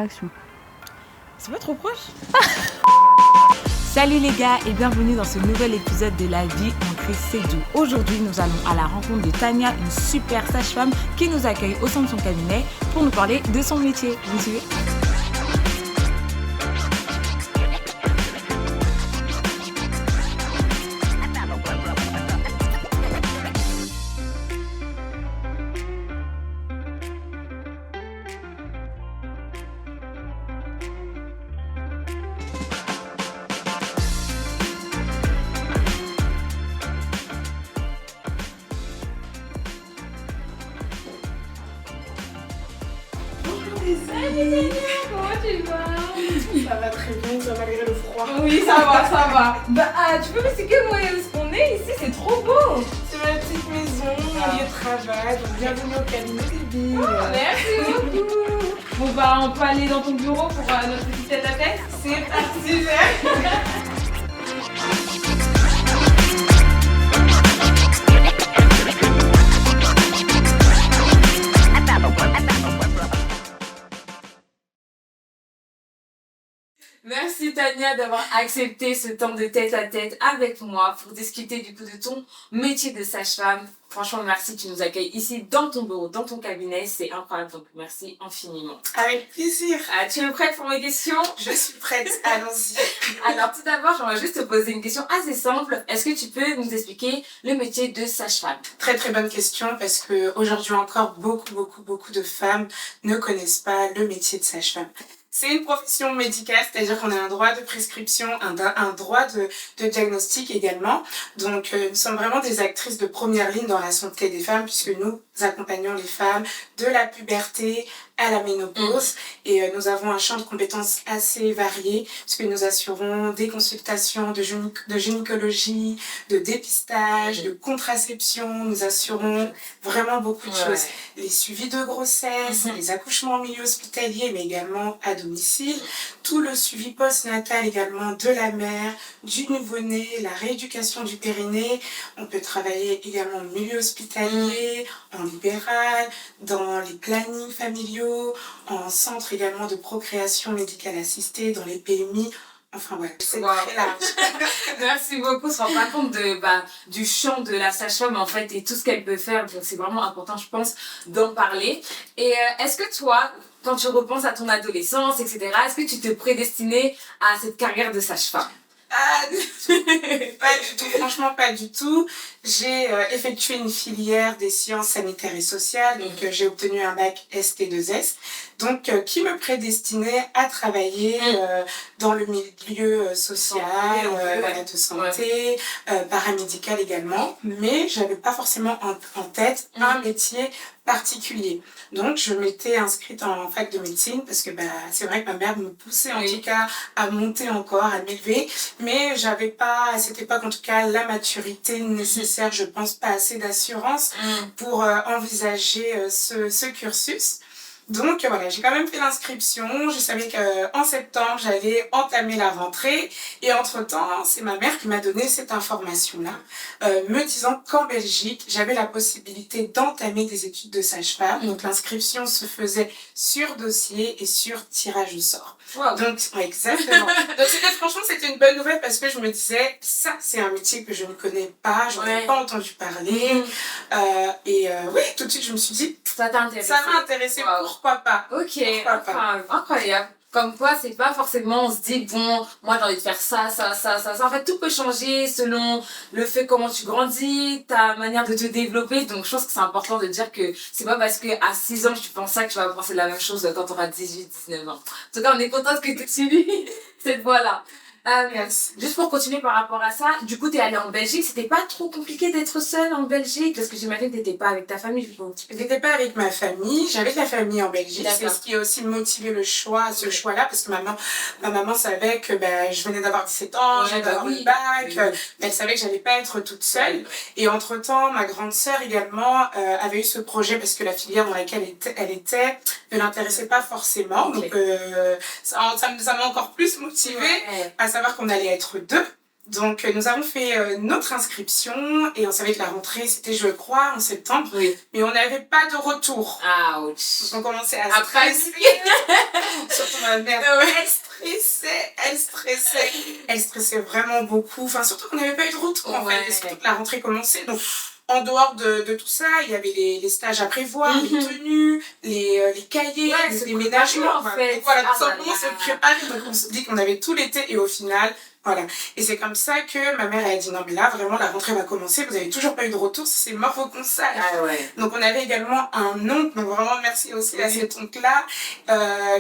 Action. C'est pas trop proche? Salut les gars et bienvenue dans ce nouvel épisode de La vie en crise c'est doux. Aujourd'hui nous allons à la rencontre de Tania, une super sage-femme qui nous accueille au sein de son cabinet pour nous parler de son métier. Vous me suivez? Salut, comment tu vas? Ça va très bien, ça malgré le froid. Oui, ça va. Tu peux m'expliquer où est-ce qu'on est ici? C'est trop beau. C'est ma petite maison, mon lieu de travail, donc bienvenue au cabinet des billes. Merci beaucoup. Bon on peut aller dans ton bureau pour notre petite tête à tête? C'est parti, Merci Tania d'avoir accepté ce temps de tête à tête avec moi pour discuter du coup de ton métier de sage-femme. Franchement, merci, tu nous accueilles ici dans ton bureau, dans ton cabinet, c'est incroyable, donc merci infiniment. Avec plaisir. Tu es prête pour mes questions? Je suis prête, allons-y. Alors tout d'abord, j'aimerais juste te poser une question assez simple. Est-ce que tu peux nous expliquer le métier de sage-femme? Très très bonne question parce que aujourd'hui encore beaucoup de femmes ne connaissent pas le métier de sage-femme. C'est une profession médicale, c'est-à-dire qu'on a un droit de prescription, un droit de diagnostic également. Donc nous sommes vraiment des actrices de première ligne dans la santé des femmes puisque nous accompagnons les femmes de la puberté à la ménopause et nous avons un champ de compétences assez varié puisque nous assurons des consultations de gynécologie, de dépistage, de contraception, nous assurons vraiment beaucoup de choses. Les suivis de grossesse, les accouchements en milieu hospitalier mais également à domicile, tout le suivi postnatal également de la mère, du nouveau-né, la rééducation du périnée. On peut travailler également en milieu hospitalier, en libéral, dans les plannings familiaux, en centre également de procréation médicale assistée, dans les PMI. Enfin ouais, c'est très large. Merci beaucoup, on se rend pas compte du champ de la sage-femme en fait et tout ce qu'elle peut faire, donc c'est vraiment important je pense d'en parler. Et est-ce que toi, quand tu repenses à ton adolescence, etc., est-ce que tu te prédestinais à cette carrière de sage-femme? Pas du tout, franchement pas du tout. J'ai effectué une filière des sciences sanitaires et sociales, donc j'ai obtenu un bac ST2S, donc qui me prédestinait à travailler dans le milieu social, de santé, paramédical également, mais j'avais pas forcément en tête un métier particulier. Donc je m'étais inscrite en fac de médecine parce que c'est vrai que ma mère me poussait en tout cas à monter encore, à m'élever, mais j'avais pas à cette époque en tout cas la maturité nécessaire, je pense pas assez d'assurance pour envisager ce cursus. Donc voilà, j'ai quand même fait l'inscription, je savais qu'en septembre j'allais entamer la rentrée et entre-temps c'est ma mère qui m'a donné cette information-là, me disant qu'en Belgique j'avais la possibilité d'entamer des études de sage-femme, donc l'inscription se faisait sur dossier et sur tirage au sort. Wow. Donc exactement. Donc franchement c'était une bonne nouvelle parce que je me disais ça c'est un métier que je ne connais pas, j'en ai pas entendu parler oui tout de suite je me suis dit ça t'a intéressé. Ça m'a intéressé, pourquoi pas. Ok, incroyable. Comme quoi, c'est pas forcément, on se dit, bon, moi j'ai envie de faire ça. En fait, tout peut changer selon le fait comment tu grandis, ta manière de te développer. Donc, je pense que c'est important de dire que c'est pas parce que à 6 ans, tu penses ça que tu vas penser la même chose quand tu auras 18, 19 ans. En tout cas, on est contente que tu suivis cette voie-là. Juste pour continuer par rapport à ça, du coup, t'es allée en Belgique. C'était pas trop compliqué d'être seule en Belgique? Parce que j'imagine que t'étais pas avec ta famille, du coup. J'étais pas avec ma famille, j'avais de la famille en Belgique. C'est ce qui a aussi motivé le choix, ce choix-là, parce que ma maman savait que je venais d'avoir 17 ans, j'allais avoir le bac, mais elle savait que j'allais pas être toute seule. Et entre-temps, ma grande sœur également avait eu ce projet parce que la filière dans laquelle elle était ne l'intéressait pas forcément. Donc ça m'a encore plus motivée à savoir qu'on allait être deux. Donc, nous avons fait notre inscription et on savait que la rentrée, c'était, je crois, en septembre. Oui. Mais on n'avait pas de retour. Ouch. Donc, on commençait à Après, stresser. Surtout ma mère. Elle stressait. Elle stressait vraiment beaucoup. Enfin, surtout qu'on n'avait pas eu de retour, en fait. Et surtout que la rentrée commençait. Donc, en dehors de tout ça, il y avait les stages à prévoir, les tenues, les cahiers, les déménagements. En fait. Donc, voilà, tout simplement se préparer. Donc, on se dit qu'on avait tout l'été et au final, voilà. Et c'est comme ça que ma mère a dit non mais là vraiment la rentrée va commencer, vous avez toujours pas eu de retour, c'est mort vos concerts. Ah ouais. Donc on avait également un oncle, donc vraiment merci aussi à cet oncle-là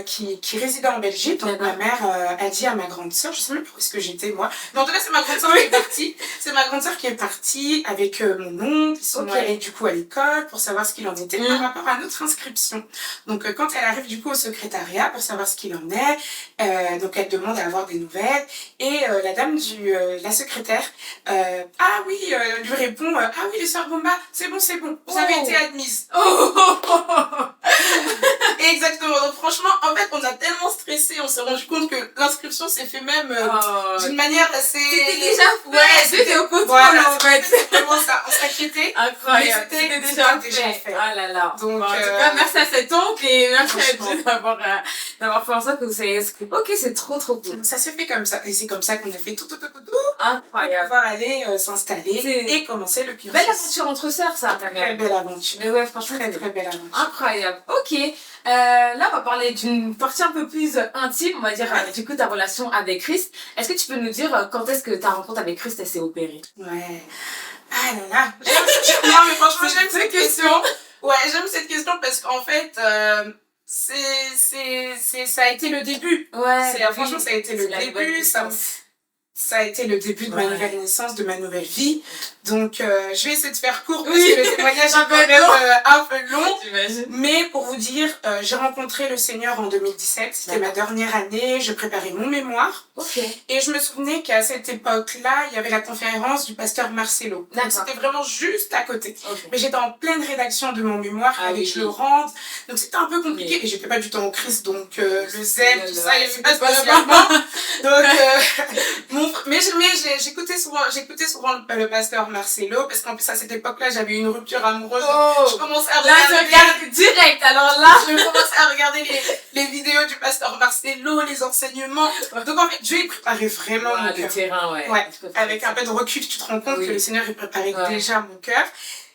qui résidait en Belgique. Donc ma mère a dit à ma grande sœur, je sais même pas où est-ce que j'étais moi, mais en tout cas c'est ma grande sœur qui est partie. C'est ma grande sœur qui est partie avec mon oncle, ils sont allés du coup à l'école pour savoir ce qu'il en était par rapport à notre inscription. Donc quand elle arrive du coup au secrétariat pour savoir ce qu'il en est, donc elle demande à avoir des nouvelles et la dame la secrétaire, lui répond, ah oui, les sœurs Bomba, c'est bon, vous avez été admises. Exactement, donc franchement, en fait, on a tellement stressé, on s'est rendu compte que l'inscription s'est fait même d'une manière assez... C'était déjà fait, c'était au contrôle voilà, en fait. C'est vraiment ça, on s'inquiétait. Incroyable, C'était déjà fait. Ah là là. Donc, en tout cas, merci à cet oncle et merci à Dieu d'avoir fait en sorte que vous soyez inscrit. Ok, c'est trop cool. Ça s'est fait comme ça, et c'est comme ça qu'on a fait tout. Incroyable. Pour pouvoir aller s'installer et commencer le cursus. Belle aventure entre sœurs, ça. Très belle aventure. Mais ouais, franchement, très belle aventure. Incroyable. Ok. Là, on va parler d'une partie un peu plus intime, on va dire, du coup, ta relation avec Christ. Est-ce que tu peux nous dire quand est-ce que ta rencontre avec Christ, elle s'est opérée? Ouais. Ah là là. Non, mais franchement, j'aime cette question. Ouais, j'aime cette question parce qu'en fait, ça a été le début. Ouais. Franchement, ça a été le début. Ça a été le début de ma nouvelle naissance, de ma nouvelle vie. Donc, je vais essayer de faire court parce que le témoignage est quand même un peu long. Mais pour vous dire, j'ai rencontré le Seigneur en 2017. C'était ma dernière année. Je préparais mon mémoire. Et je me souvenais qu'à cette époque-là, il y avait la conférence du pasteur Marcelo. Donc, c'était vraiment juste à côté. Mais j'étais en pleine rédaction de mon mémoire. Il fallait que je le rende. Donc, c'était un peu compliqué. Et j'étais pas du tout en Christ. Donc, le zèle, tout ça, il n'y avait pas spécialement. Donc, mais j'écoutais souvent le pasteur Marcelo parce qu'en plus à cette époque-là j'avais une rupture amoureuse. Je commençais à regarder direct. Alors là, je commençais à regarder les vidéos du pasteur Marcelo, les enseignements. Donc en fait Dieu il préparait vraiment mon cœur. Terrain, avec un peu de recul tu te rends compte que le Seigneur il préparait déjà mon cœur.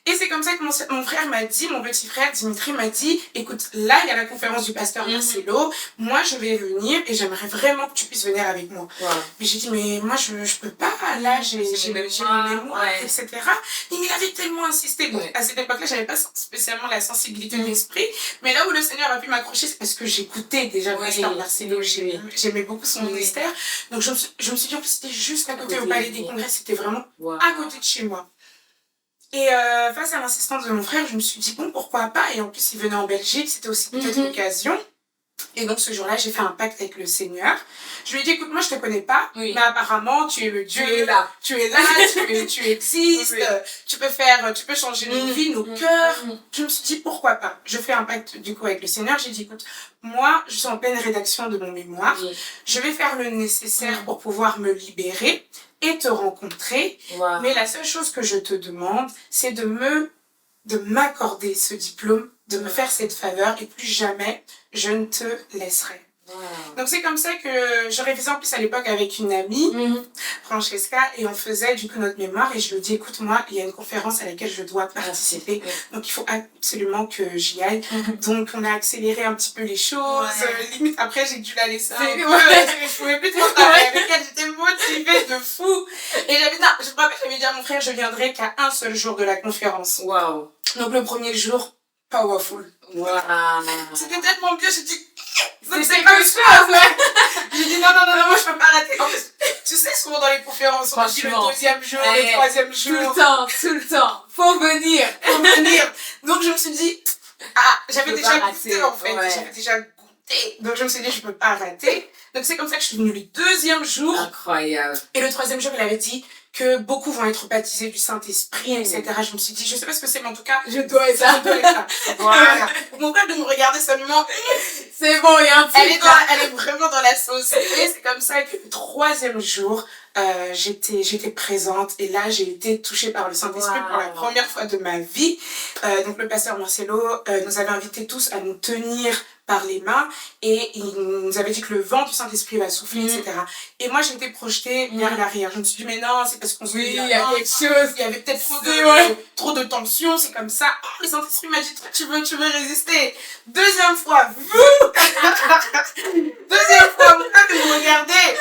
Et c'est comme ça que mon frère m'a dit, mon petit frère Dimitri m'a dit, écoute, là, il y a la conférence du pasteur Marcelo, moi, je vais venir et j'aimerais vraiment que tu puisses venir avec moi. Mais j'ai dit, mais moi, je peux pas, là, j'ai mon mémoire, etc. Mais il avait tellement insisté. Bon, à cette époque-là, j'avais pas spécialement la sensibilité de l'esprit, mais là où le Seigneur a pu m'accrocher, c'est parce que j'écoutais déjà le pasteur Marcelo, j'aimais beaucoup son ministère. Donc, je me suis dit, en plus, c'était juste à côté au Palais des Congrès, c'était vraiment à côté de chez moi. Et face à l'insistance de mon frère, je me suis dit bon pourquoi pas, et en plus il venait en Belgique, c'était aussi peut-être l'occasion. Et donc ce jour-là, j'ai fait un pacte avec le Seigneur. Je lui ai dit écoute, moi je te connais pas, mais apparemment tu es le Dieu, tu existes, tu peux changer nos vies, nos cœurs. Je me suis dit pourquoi pas. Je fais un pacte du coup avec le Seigneur, j'ai dit écoute, moi je suis en pleine rédaction de mon mémoire, je vais faire le nécessaire pour pouvoir me libérer et te rencontrer, mais la seule chose que je te demande, c'est de m'accorder ce diplôme, de me faire cette faveur, et plus jamais je ne te laisserai. Donc c'est comme ça que je révisais en plus à l'époque avec une amie, Francesca, et on faisait du coup notre mémoire, et je lui dis écoute moi il y a une conférence à laquelle je dois participer, donc il faut absolument que j'y aille. Donc on a accéléré un petit peu les choses, limite après j'ai dû la laisser je pouvais plus trop travailler avec elle, j'étais motivée de fou, et j'avais dit à mon frère je viendrai qu'à un seul jour de la conférence. Donc le premier jour, powerful. C'était tellement bien, j'ai dit c'est comme ça. J'ai dit non, moi je peux pas rater. En plus, tu sais, souvent dans les conférences, on dit le deuxième jour, le troisième jour. Tout le temps. Faut venir. Donc je me suis dit, j'avais déjà goûté en fait. Donc je me suis dit, je peux pas rater. Donc c'est comme ça que je suis venue le deuxième jour. Incroyable. Et le troisième jour, il avait dit que beaucoup vont être baptisés du Saint-Esprit, etc. Je me suis dit, je sais pas ce que c'est, mais en tout cas, je dois être ça. Voilà. Mon frère de me regarder seulement. C'est bon, il y a un truc. Elle est vraiment dans la sauce. Et c'est comme ça que le troisième jour, j'étais présente et là j'ai été touchée par le Saint-Esprit pour la première fois de ma vie. Donc le pasteur Marcelo nous avait invités tous à nous tenir par les mains et il nous avait dit que le vent du Saint-Esprit va souffler, etc. Et moi j'étais projetée vers l'arrière. Je me suis dit mais non, c'est parce qu'on se il y a quelque chose. Il y avait peut-être trop de tension, c'est comme ça. Oh, le Saint-Esprit m'a dit tu veux résister. Deuxième fois, deuxième fois, mon frère il me regardait.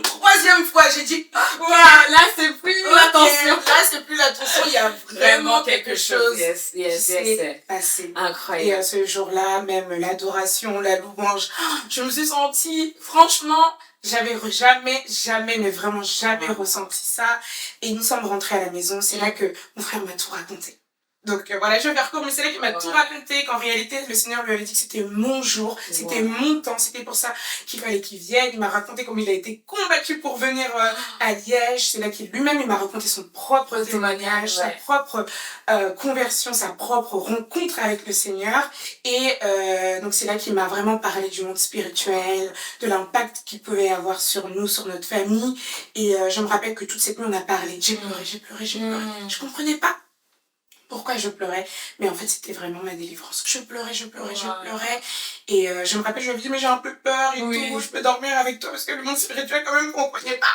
Troisième fois, j'ai dit là c'est plus l'attention. Là c'est plus l'attention, il y a vraiment quelque chose qui s'est passé. Incroyable. Et ce jour-là, même l'adoration, la louange, je me suis sentie, franchement, j'avais jamais, mais vraiment jamais ressenti ça. Et nous sommes rentrés à la maison, c'est là que mon frère m'a tout raconté. Donc voilà, je vais faire court, mais c'est là qu'il m'a tout raconté, qu'en réalité, le Seigneur lui avait dit que c'était mon jour, c'était mon temps, c'était pour ça qu'il fallait qu'il vienne. Il m'a raconté comment il a été combattu pour venir à Liège. C'est là qu'il lui-même, il m'a raconté son propre témoignage, sa propre conversion, sa propre rencontre avec le Seigneur. Et donc c'est là qu'il m'a vraiment parlé du monde spirituel, de l'impact qu'il pouvait avoir sur nous, sur notre famille. Et je me rappelle que toute cette nuit, on a parlé. J'ai pleuré. Je comprenais pas pourquoi je pleurais, mais en fait c'était vraiment ma délivrance. Je pleurais. Et je me rappelle, je lui ai dit mais j'ai un peu peur et tout, je peux dormir avec toi parce que le monde spirituel quand même on connaît pas.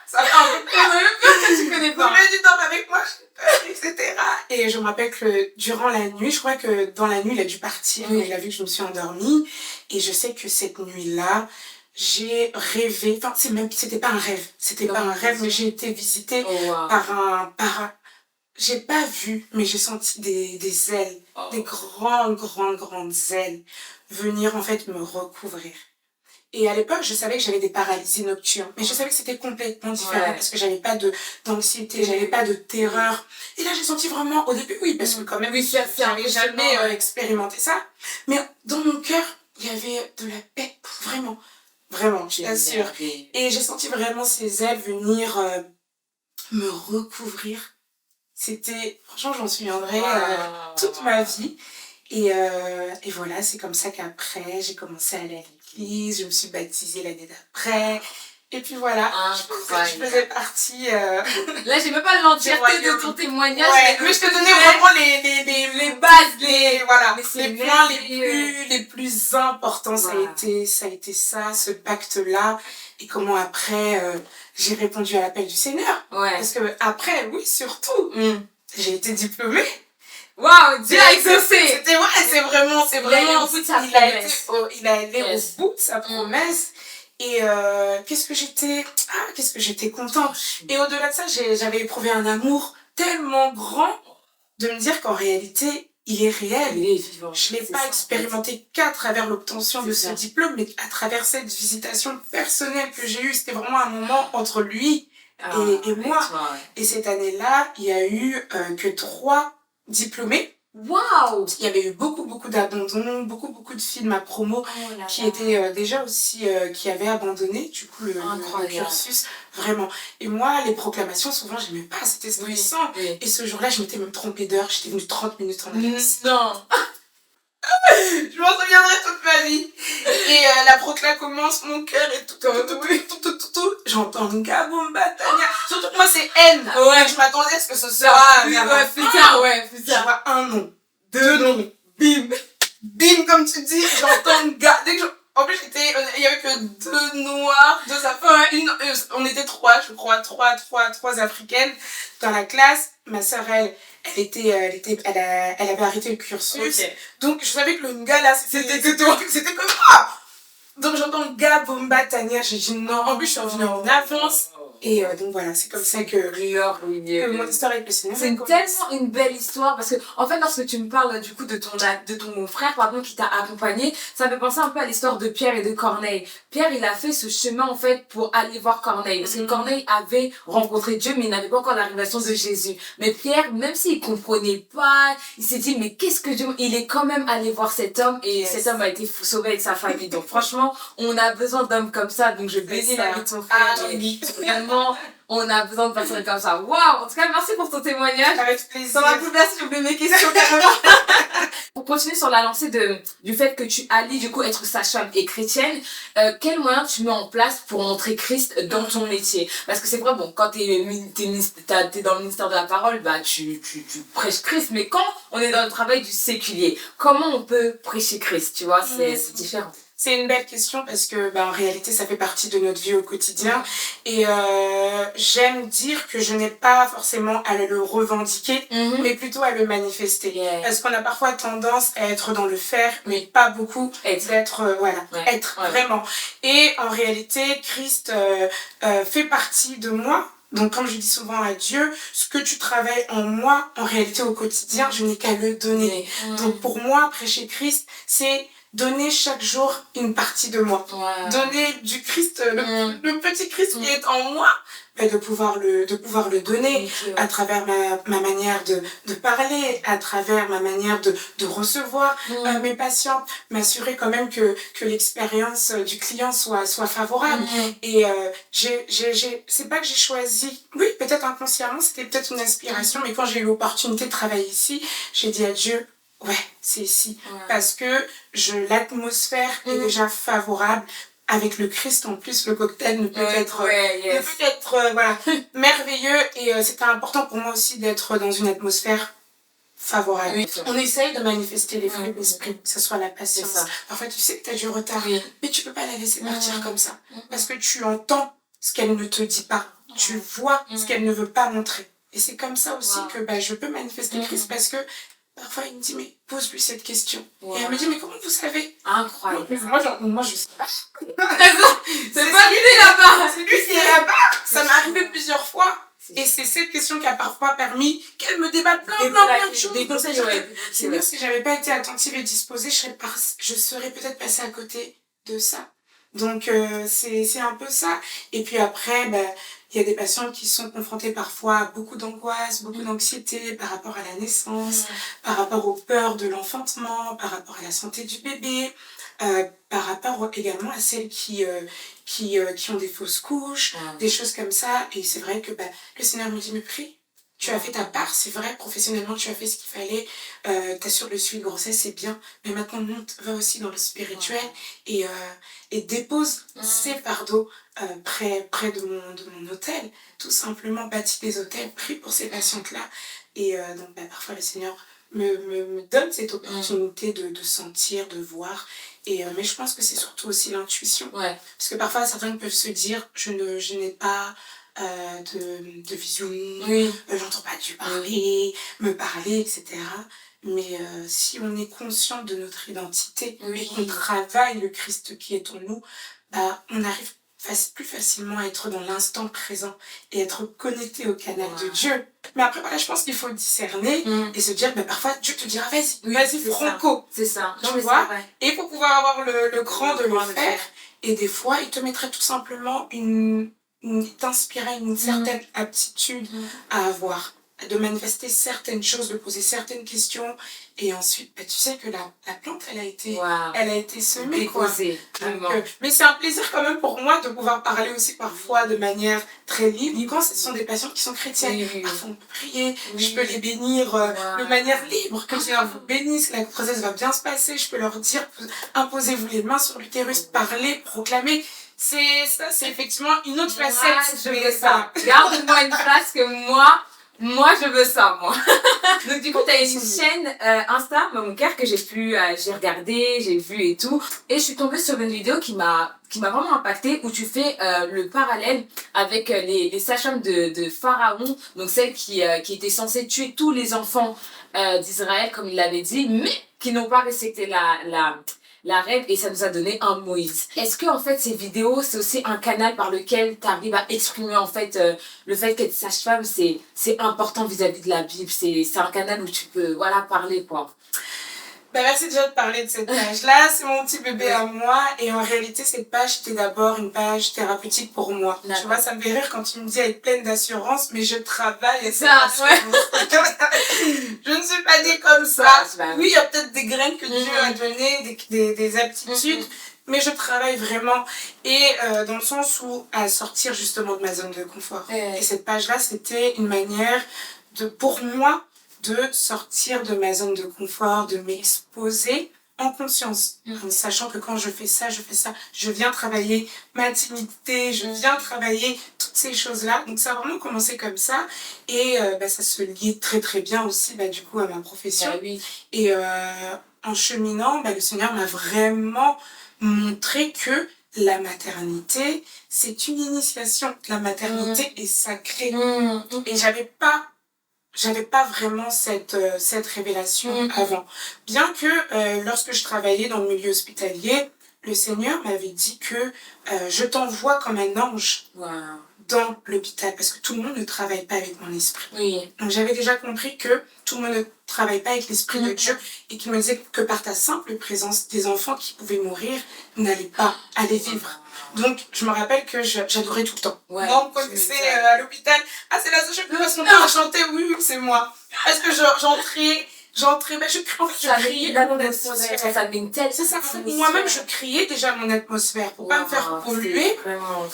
Ça fait un peu peur. Que tu connais pas. Il m'a dit dors avec moi, j'ai peur, etc. Et je me rappelle que durant la nuit, je crois que dans la nuit il a dû partir, mais il a vu que je me suis endormie. Et je sais que cette nuit-là, j'ai rêvé, enfin c'était pas un rêve, mais j'ai été visitée par j'ai pas vu, mais j'ai senti des ailes, des grandes ailes venir en fait me recouvrir. Et à l'époque, je savais que j'avais des paralysies nocturnes, mais je savais que c'était complètement différent parce que j'avais pas d'anxiété, j'avais pas de terreur. Et là, j'ai senti vraiment, au début, oui, parce que quand même, j'avais jamais expérimenté ça. Mais dans mon cœur, il y avait de la paix, vraiment, je t'assure. Et j'ai senti vraiment ces ailes venir me recouvrir. Franchement, j'en souviendrai toute ma vie. Et voilà, c'est comme ça qu'après, j'ai commencé à aller à l'église, je me suis baptisée l'année d'après. Et puis voilà, je faisais partie... Là, j'ai même pas l'entièreté de ton témoignage. Mais je te donnais vraiment les bases, les points les plus importants. Ça a été ça, ce pacte-là. Et comment après... j'ai répondu à l'appel du Seigneur. Parce que après, oui, surtout, j'ai été diplômée. Waouh, Dieu a exaucé. C'est vraiment, il a allé au bout de sa promesse. Il a allé au bout de sa promesse. Et qu'est-ce que j'étais contente. Et au-delà de ça, j'avais éprouvé un amour tellement grand de me dire qu'en réalité, il est réel. Il est vivant. Je ne l'ai pas expérimenté qu'à travers l'obtention de ce diplôme, mais à travers cette visitation personnelle que j'ai eue. C'était vraiment un moment entre lui et moi. Et cette année-là, il y a eu que 3 diplômés. Waouh! Il y avait eu beaucoup d'abandons, beaucoup de filles de ma promo qui étaient déjà aussi, qui avaient abandonné du coup le cursus, vraiment. Et moi, les proclamations, souvent, j'aimais pas, c'était stressant. Et ce jour-là, je m'étais même trompée d'heure, j'étais venue 30 minutes en avance. Non! Je m'en souviendrai toute ma vie. Et la proclame commence, mon cœur et tout. J'entends Ngabomba Tania. Surtout que moi, c'est N. Je m'attendais à ce que ce soit... plus tard. Je vois un nom, 2 noms, bim, comme tu dis, j'entends en plus, il y avait que 2 noirs, 2 africaines, on était 3, je crois, 3 africaines dans la classe. Ma sœur, elle avait arrêté le cursus. Donc, je savais que le Nga, là, c'était que moi. Donc, j'entends Ngabomba Tania, j'ai dit non. En plus, je suis revenue en avance. Et donc voilà, c'est comme ça que mon histoire avec le Seigneur. C'est tellement une belle histoire parce que en fait lorsque tu me parles du coup de ton frère pardon qui t'a accompagné, ça me fait penser un peu à l'histoire de Pierre et de Corneille. Pierre il a fait ce chemin en fait pour aller voir Corneille parce que Corneille avait rencontré Dieu mais il n'avait pas encore l'arrivation de Jésus. Mais Pierre même s'il comprenait pas, il s'est dit mais qu'est-ce que Dieu, il est quand même allé voir cet homme et cet homme a été sauvé avec sa famille. Donc franchement on a besoin d'hommes comme ça donc je bénis la vie de ton frère. On a besoin de personnes comme ça. Waouh! En tout cas, merci pour ton témoignage. Avec plaisir. Ça m'a plus place, j'ai oublié mes questions carrément. Pour continuer sur la lancée du fait que tu allies du coup être sage-femme et chrétienne, quels moyens tu mets en place pour montrer Christ dans ton métier? Parce que c'est vrai, bon, quand t'es dans le ministère de la parole, bah tu prêches Christ, mais quand on est dans le travail du séculier, comment on peut prêcher Christ, tu vois? C'est différent. C'est une belle question parce que en réalité ça fait partie de notre vie au quotidien et j'aime dire que je n'ai pas forcément à le revendiquer mais plutôt à le manifester parce qu'on a parfois tendance à être dans le faire mais pas beaucoup d'être être vraiment et en réalité Christ fait partie de moi. Donc, comme je dis souvent à Dieu, ce que tu travailles en moi, en réalité au quotidien, je n'ai qu'à le donner. Donc, pour moi, prêcher Christ, c'est donner chaque jour une partie de moi. Donner du Christ, le petit Christ qui est en moi, de pouvoir le donner à travers ma manière de parler, à travers ma manière de recevoir mes patients, m'assurer quand même que l'expérience du client soit favorable. Et c'est pas que j'ai choisi, oui, peut-être inconsciemment, c'était peut-être une aspiration, mais quand j'ai eu l'opportunité de travailler ici, j'ai dit à Dieu, ouais, c'est ici. Parce que l'atmosphère est déjà favorable. Avec le Christ en plus, le cocktail ne peut être merveilleux. Et c'était important pour moi aussi d'être dans une atmosphère favorable. On essaye de manifester les fruits de l'esprit, que ce soit la patience. Parfois, tu sais que tu as du retard, mais tu peux pas la laisser partir comme ça. Parce que tu entends ce qu'elle ne te dit pas. Tu vois ce qu'elle ne veut pas montrer. Et c'est comme ça aussi que je peux manifester Christ parce que parfois, il me dit, mais pose-lui cette question. Et elle me dit, mais comment vous savez? Incroyable. Moi, je sais pas. C'est pas lui là-bas. C'est lui qui est là-bas. Ça m'est arrivé plusieurs fois. Et c'est cette question qui a parfois permis qu'elle me débatte plein de choses. C'est bien si j'avais pas été attentive et disposée, je serais peut-être passée à côté de ça. Donc, c'est un peu ça. Et puis après, il y a des patients qui sont confrontés parfois à beaucoup d'angoisse, beaucoup d'anxiété par rapport à la naissance, par rapport aux peurs de l'enfantement, par rapport à la santé du bébé, par rapport également à celles qui ont des fausses couches, des choses comme ça. Et c'est vrai que le Seigneur me dit, mais prie. Tu as fait ta part, c'est vrai, professionnellement tu as fait ce qu'il fallait, t'assures le suivi de grossesse, c'est bien, mais maintenant va aussi dans le spirituel et dépose ces fardeaux près de mon hôtel, tout simplement bâtis des hôtels, prie pour ces patientes-là et donc parfois le Seigneur me donne cette opportunité de sentir, de voir. Mais je pense que c'est surtout aussi l'intuition, parce que parfois certains peuvent se dire je n'ai pas de vision, j'entends pas Dieu parler, me parler, etc. Mais si on est conscient de notre identité et qu'on travaille le Christ qui est en nous, on arrive plus facilement à être dans l'instant présent et être connecté au canal de Dieu. Mais après, je pense qu'il faut discerner et se dire, parfois Dieu te dira, vas-y, franco. C'est ça. Tu vois? Et pour pouvoir avoir le cran de le faire, et des fois, il te mettrait tout simplement t'inspirer une certaine aptitude à avoir, de manifester certaines choses, de poser certaines questions et ensuite tu sais que la plante elle a été semée déposée. Mais c'est un plaisir quand même pour moi de pouvoir parler aussi parfois de manière très libre quand ce sont des patients qui sont chrétiennes. Parfois on peut prier, je peux les bénir de manière libre, que Dieu vous bénisse, la grossesse va bien se passer, je peux leur dire imposez-vous les mains sur l'utérus, parlez, proclamez. C'est effectivement une autre facette. Je veux ça. Garde-moi une phrase que moi je veux ça, moi. Donc du coup, tu as une chaîne Insta, mon cœur, que j'ai regardé, j'ai vu et tout. Et je suis tombée sur une vidéo qui m'a vraiment impactée, où tu fais le parallèle avec les sages-femmes de Pharaon, donc celles qui étaient censées tuer tous les enfants d'Israël, comme il l'avait dit, mais qui n'ont pas respecté la règle, et ça nous a donné un Moïse. Est-ce que en fait ces vidéos c'est aussi un canal par lequel tu arrives à exprimer en fait le fait qu'être sage-femme c'est important vis-à-vis de la Bible, c'est un canal où tu peux parler quoi. Merci déjà de parler de cette page-là. C'est mon petit bébé à moi. Et en réalité, cette page était d'abord une page thérapeutique pour moi. Tu vois, ça me fait rire quand tu me dis être pleine d'assurance, mais je travaille à cette assurance. Je ne suis pas née comme ça. Oui, il y a peut-être des graines que Dieu a données, des aptitudes. mais je travaille vraiment. Et dans le sens où à sortir justement de ma zone de confort. Et cette page-là, c'était une manière pour moi de sortir de ma zone de confort, de m'exposer en conscience, en sachant que quand je fais ça, je viens travailler ma timidité, je viens travailler toutes ces choses-là. Donc ça a vraiment commencé comme ça, et ça se liait très très bien aussi du coup à ma profession. Et en cheminant, le Seigneur m'a vraiment montré que la maternité, c'est une initiation. La maternité est sacrée. Et j'avais pas vraiment cette révélation avant. Bien que lorsque je travaillais dans le milieu hospitalier, le Seigneur m'avait dit que je t'envoie comme un ange dans l'hôpital, parce que tout le monde ne travaille pas avec mon esprit. Donc j'avais déjà compris que tout le monde ne travaille pas avec l'esprit de Dieu, et qu'il me disait que par ta simple présence, des enfants qui pouvaient mourir n'allaient pas aller vivre. Donc, je me rappelle que j'adorais tout le temps. Moi, on me connaissait à l'hôpital. Ah, c'est la seule chose qui passe mon temps à chanter. Oui, c'est moi. Parce que j'entrais, je criais dans mon atmosphère. C'est ça. Moi-même, je criais déjà mon atmosphère pour pas me faire polluer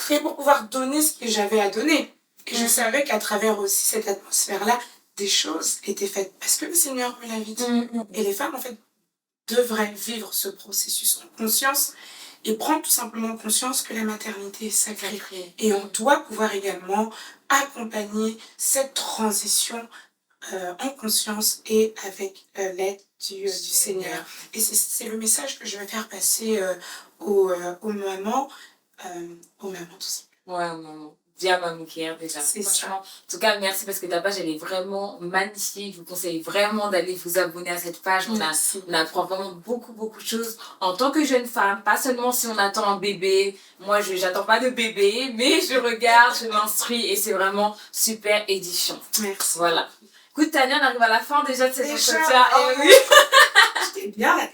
et pour pouvoir donner ce que j'avais à donner. Et je savais qu'à travers aussi cette atmosphère-là, des choses étaient faites parce que le Seigneur me l'avait dit. Et les femmes, en fait, devraient vivre ce processus en conscience et prendre tout simplement conscience que la maternité est sacrée. Et on doit pouvoir également accompagner cette transition en conscience et avec l'aide du Seigneur. Et c'est le message que je vais faire passer aux mamans, tout simplement. Via Mamou Care déjà. Franchement, en tout cas, merci, parce que ta page, elle est vraiment magnifique. Je vous conseille vraiment d'aller vous abonner à cette page. On apprend vraiment beaucoup de choses en tant que jeune femme. Pas seulement si on attend un bébé. Moi, j'attends pas de bébé, mais je regarde, je m'instruis, et c'est vraiment super édifiant. Merci. Voilà. Écoute, Tania, on arrive à la fin déjà de cet entretien. J'étais bien là.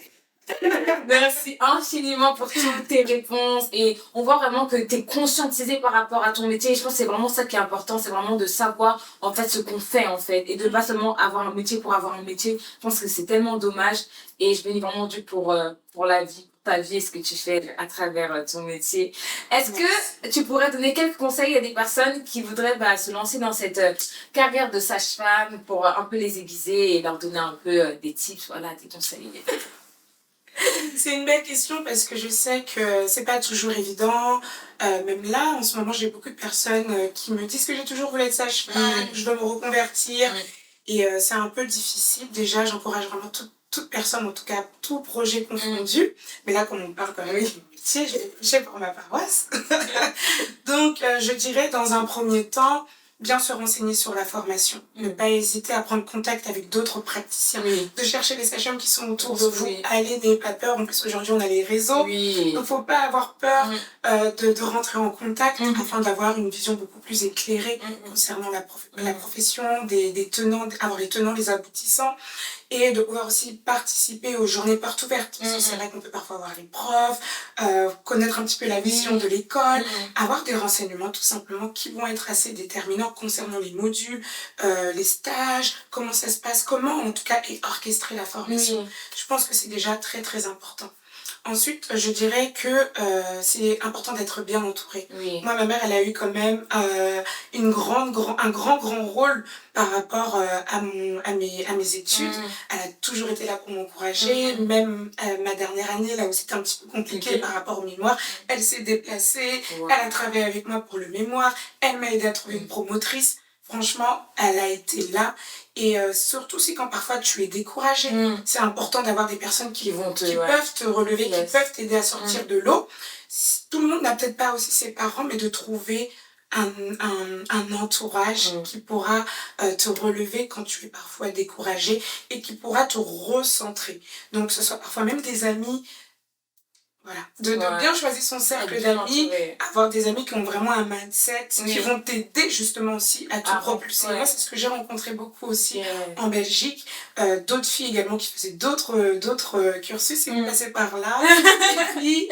Merci infiniment pour toutes tes réponses, et on voit vraiment que tu es conscientisée par rapport à ton métier. Et je pense que c'est vraiment ça qui est important, c'est vraiment de savoir en fait ce qu'on fait en fait, et de pas seulement avoir un métier pour avoir un métier. Je pense que c'est tellement dommage, et je bénis vraiment Dieu pour la vie, ta vie et ce que tu fais à travers ton métier. Est-ce que tu pourrais donner quelques conseils à des personnes qui voudraient se lancer dans cette carrière de sage-femme, pour un peu les aiguiser et leur donner un peu des tips, des conseils? C'est une belle question, parce que je sais que c'est pas toujours évident. Même là, en ce moment, j'ai beaucoup de personnes qui me disent que j'ai toujours voulu être sage-femme, que je dois me reconvertir. Et c'est un peu difficile. Déjà, j'encourage vraiment toute personne, en tout cas tout projet confondu. Mais là, comme on parle quand même de métier, je vais prêcher pour ma paroisse. Donc, je dirais dans un premier temps, bien se renseigner sur la formation. Ne pas hésiter à prendre contact avec d'autres praticiens. De chercher les sages-femmes qui sont autour de vous. Allez, n'ayez pas peur. En plus, aujourd'hui, on a les réseaux. Donc, il ne faut pas avoir peur de rentrer en contact afin d'avoir une vision beaucoup plus éclairée concernant la profession, des tenants, avoir les tenants, les aboutissants. Et de pouvoir aussi participer aux journées portes ouvertes. Parce que c'est vrai qu'on peut parfois avoir les profs, connaître un petit peu la vision de l'école, avoir des renseignements tout simplement qui vont être assez déterminants concernant les modules, les stages, comment ça se passe, comment en tout cas est orchestrée la formation. Je pense que c'est déjà très très important. Ensuite, je dirais que c'est important d'être bien entouré. Moi, ma mère, elle a eu quand même un grand rôle par rapport à mes études. Elle a toujours été là pour m'encourager. Même ma dernière année, là où c'était un petit peu compliqué par rapport au mémoire, elle s'est déplacée. Elle a travaillé avec moi pour le mémoire. Elle m'a aidé à trouver une promotrice. Franchement, elle a été là. Et surtout, c'est quand parfois tu es découragé. C'est important d'avoir des personnes qui peuvent te relever, qui peuvent t'aider à sortir de l'eau. Tout le monde n'a peut-être pas aussi ses parents, mais de trouver un entourage qui pourra te relever quand tu es parfois découragé, et qui pourra te recentrer. Donc, que ce soit parfois même des amis. Voilà. De bien choisir son cercle d'amis, avoir des amis qui ont vraiment un mindset, qui vont t'aider justement aussi à te propulser. Moi, c'est ce que j'ai rencontré beaucoup aussi en Belgique. D'autres filles également qui faisaient d'autres cursus, et qui passaient par là. Et puis,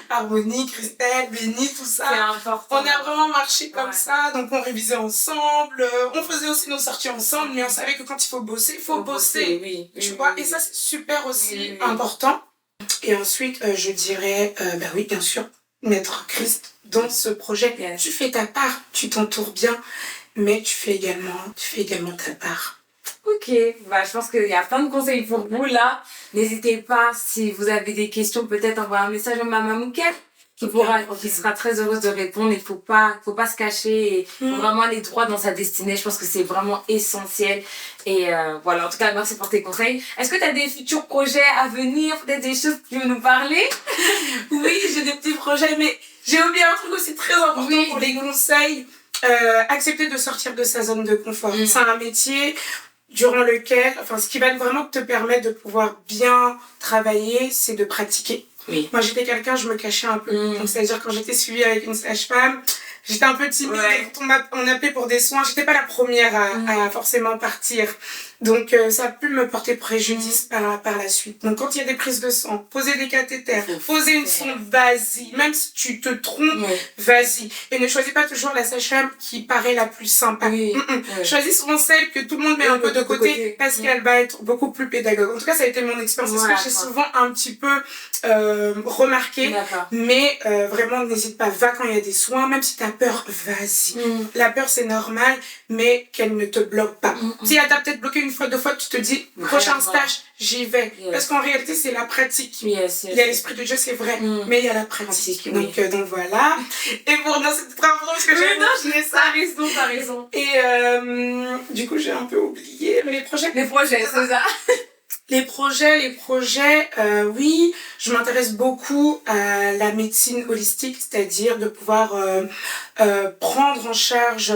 Harmonie, Christelle, Béni, tout ça. On a vraiment marché comme ça. Donc, on révisait ensemble. On faisait aussi nos sorties ensemble, mais on savait que quand il faut bosser, il faut bosser. Tu vois, et ça, c'est super aussi important. Et ensuite, je dirais, bah oui, bien sûr, mettre Christ dans ce projet. Yes. Tu fais ta part, tu t'entoures bien, mais tu fais également ta part. Ok, bah, je pense qu'il y a plein de conseils pour vous là. N'hésitez pas, si vous avez des questions, peut-être envoyer un message à Maman Mouquet qui sera très heureuse de répondre. Il faut pas se cacher et faut vraiment aller droit dans sa destinée. Je pense que c'est vraiment essentiel. Et voilà, en tout cas, merci pour tes conseils. Est-ce que tu as des futurs projets à venir, peut-être des choses que tu veux nous parler? Oui, j'ai des petits projets, mais j'ai oublié un truc aussi très important pour les conseils. Accepter de sortir de sa zone de confort. C'est un métier durant lequel, ce qui va vraiment te permettre de pouvoir bien travailler, c'est de pratiquer. Oui. Moi, j'étais quelqu'un, je me cachais un peu. Donc, c'est-à-dire, quand j'étais suivie avec une sage-femme, j'étais un peu timide. Ouais. Quand on appelait pour des soins, j'étais pas la première à forcément partir. Donc, ça a pu me porter préjudice par la suite. Donc, quand il y a des prises de sang, poser des cathéters, poser une sonde, vas-y. Même si tu te trompes, vas-y. Et ne choisis pas toujours la sage-femme qui paraît la plus sympa. Choisis souvent celle que tout le monde met un peu de côté parce qu'elle va être beaucoup plus pédagogue. En tout cas, ça a été mon expérience. C'est ce que j'ai souvent un petit peu remarqué. D'accord. Mais vraiment, n'hésite pas. Va quand il y a des soins. Même si t'as peur, vas-y. La peur, c'est normal, mais qu'elle ne te bloque pas. Si elle t'a peut-être bloqué une fois, deux fois, tu te dis, prochain stage, j'y vais. Parce qu'en réalité, c'est la pratique. Il y a l'Esprit de Dieu, c'est vrai, mais il y a la pratique. Donc voilà. Et pour non, c'est très important parce que j'ai ça. T'as raison. Et du coup, j'ai un peu oublié. Mais les projets, c'est ça. Les projets, oui, je m'intéresse beaucoup à la médecine holistique, c'est-à-dire de pouvoir prendre en charge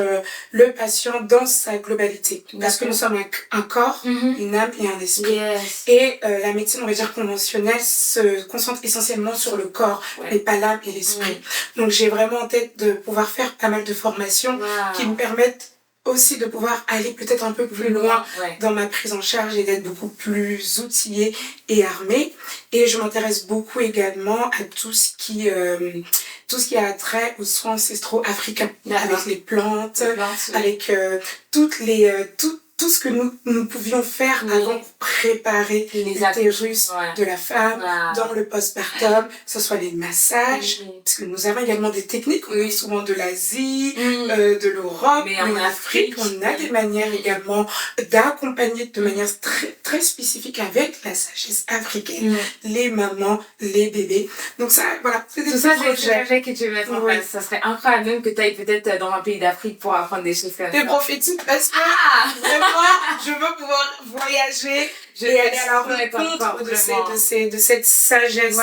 le patient dans sa globalité. Parce que nous sommes un corps, une âme et un esprit. Et la médecine, on va dire conventionnelle, se concentre essentiellement sur le corps, mais pas l'âme et l'esprit. Donc j'ai vraiment en tête de pouvoir faire pas mal de formations qui me permettent aussi de pouvoir aller peut-être un peu plus loin dans ma prise en charge et d'être beaucoup plus outillée et armée. Et je m'intéresse beaucoup également à tout ce qui a trait aux soins ancestraux africains, avec les plantes, avec tout ce que nous pouvions faire avant de préparer l'utérus de la femme dans le postpartum, que ce soit les massages, parce que nous avons également des techniques, souvent de l'Asie, de l'Europe, mais en Afrique, on a des manières également d'accompagner de manière très, très spécifique avec la sagesse africaine, les mamans, les bébés. Donc ça, voilà, c'est des projets que tu veux mettre en place. Ça serait incroyable même que tu ailles peut-être dans un pays d'Afrique pour apprendre des choses comme ça. Des prophétiques, parce que vraiment, je veux pouvoir voyager et aller à la rencontre de cette sagesse,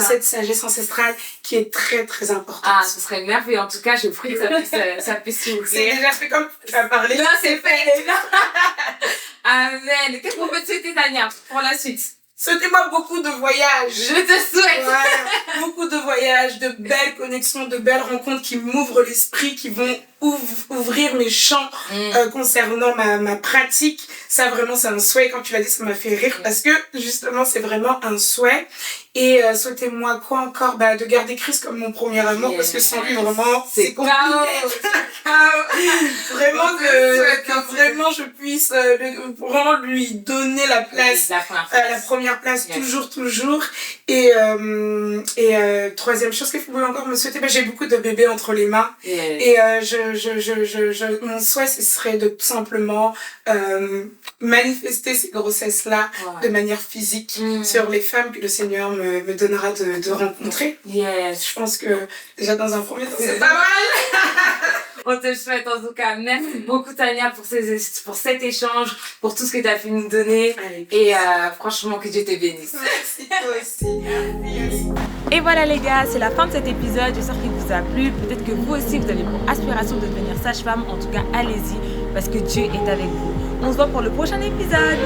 cette sagesse ancestrale qui est très très importante. Ah, ce serait merveilleux. En tout cas, je prie que ça puisse s'ouvrir. C'est déjà fait comme tu as parlé. Là, c'est fait. Amen. Qu'est-ce qu'on peut te souhaiter, Tania, pour la suite? Souhaitez-moi beaucoup de voyages. Je te souhaite. Ouais, beaucoup de voyages, de belles connexions, de belles rencontres qui m'ouvrent l'esprit, qui vont ouvrir mes champs concernant ma pratique. Ça, vraiment, c'est un souhait. Quand tu l'as dit, ça m'a fait rire parce que, justement, c'est vraiment un souhait. Et souhaitez-moi quoi encore? De garder Christ comme mon premier amour parce que sans lui, vraiment, c'est compliqué. Vraiment que vraiment je puisse vraiment lui donner la place, la première place, toujours. Et troisième chose qu'il faut encore me souhaiter, j'ai beaucoup de bébés entre les mains. Et mon souhait, ce serait de tout simplement manifester ces grossesses-là de manière physique sur les femmes que le Seigneur me donnera de rencontrer. Je pense que déjà dans un premier temps, c'est pas mal. On te souhaite en tout cas. Merci beaucoup Tania pour cet échange, pour tout ce que tu as pu nous donner. Et franchement, que Dieu te bénisse. Merci toi aussi. Merci. Et voilà les gars, c'est la fin de cet épisode. J'espère qu'il vous a plu. Peut-être que vous aussi, vous avez pour aspiration de devenir sage-femme. En tout cas, allez-y parce que Dieu est avec vous. On se voit pour le prochain épisode.